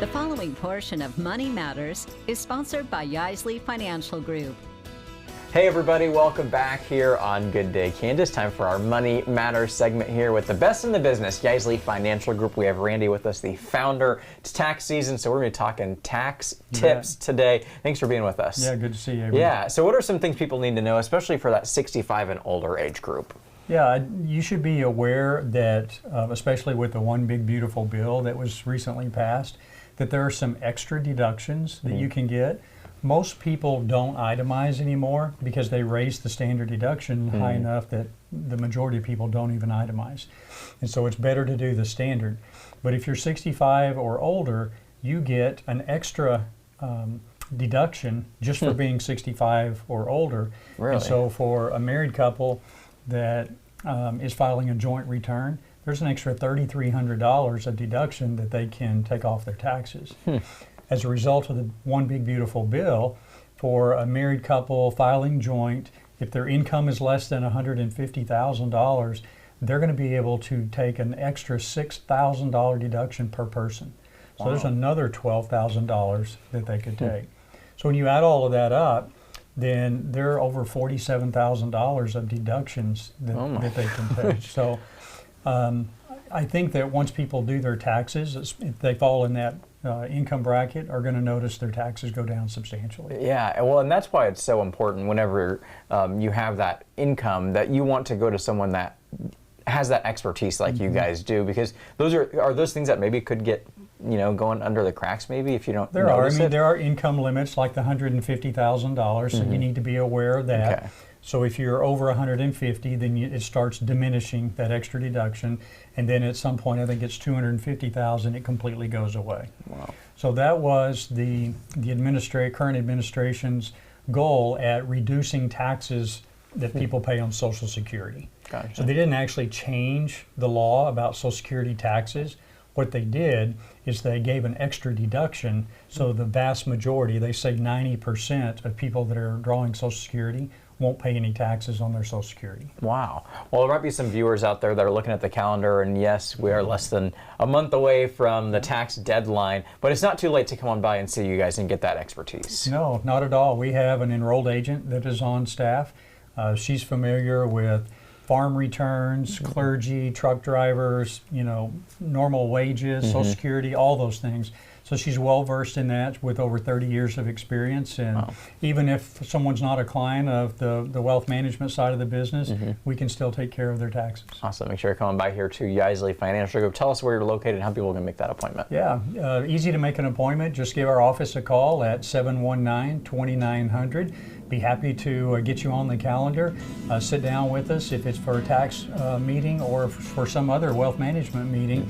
The following portion of Money Matters is sponsored by Yeisley Financial Group. Hey everybody, welcome back here on Good Day Kansas. Time for our Money Matters segment here with the best in the business, Yeisley Financial Group. We have Randy with us, the founder. It's tax season, so we're going to be talking tax tips today. Thanks for being with us. Yeah, good to see you, Avery. Yeah, so what are some things people need to know, especially for that 65 and older age group? Yeah, you should be aware that, especially with the One Big Beautiful Bill that was recently passed, that there are some extra deductions that you can get. Most people don't itemize anymore because they raised the standard deduction high enough that the majority of people don't even itemize. And so it's better to do the standard. But if you're 65 or older, you get an extra deduction just for being 65 or older. Really? And so for a married couple that is filing a joint return, there's an extra $3,300 of deduction that they can take off their taxes. As a result of the One Big Beautiful Bill, for a married couple filing joint, if their income is less than $150,000, they're going to be able to take an extra $6,000 deduction per person. So there's another $12,000 that they could take. So when you add all of that up, then there are over $47,000 of deductions that they can take. So I think that once people do their taxes, if they fall in that income bracket, are going to notice their taxes go down substantially. Yeah, well, and that's why it's so important whenever you have that income that you want to go to someone that has that expertise like you guys do, because those are those things that maybe could get going under the cracks maybe if you don't notice it? There are income limits like the $150,000, so you need to be aware of that. Okay. So if you're over 150, then it starts diminishing that extra deduction, and then at some point, I think it's 250,000, it completely goes away. Wow. So that was the current administration's goal at reducing taxes that people pay on Social Security. Gotcha. So they didn't actually change the law about Social Security taxes. What they did is they gave an extra deduction, so the vast majority, they say 90% of people that are drawing Social Security won't pay any taxes on their Social Security. Wow. Well, there might be some viewers out there that are looking at the calendar, and yes, we are less than a month away from the tax deadline, but it's not too late to come on by and see you guys and get that expertise. No, not at all. We have an enrolled agent that is on staff. She's familiar with farm returns, clergy, truck drivers, normal wages, Social Security, all those things. So she's well versed in that with over 30 years of experience. And even if someone's not a client of the wealth management side of the business, we can still take care of their taxes. Awesome. Make sure you're coming by here to Yeisley Financial Group. Tell us where you're located and how people can make that appointment. Yeah, easy to make an appointment. Just give our office a call at 719-2900. Be happy to get you on the calendar. Sit down with us if it's for a tax meeting or for some other wealth management meeting.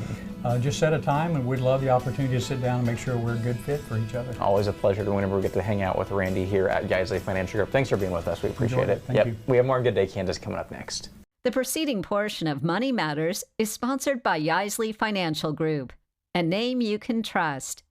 Just set a time, and we'd love the opportunity to sit down and make sure we're a good fit for each other. Always a pleasure to whenever we get to hang out with Randy here at Yeisley Financial Group. Thanks for being with us. We appreciate it. Thank you. We have more Good Day Kansas coming up next. The preceding portion of Money Matters is sponsored by Yeisley Financial Group, a name you can trust.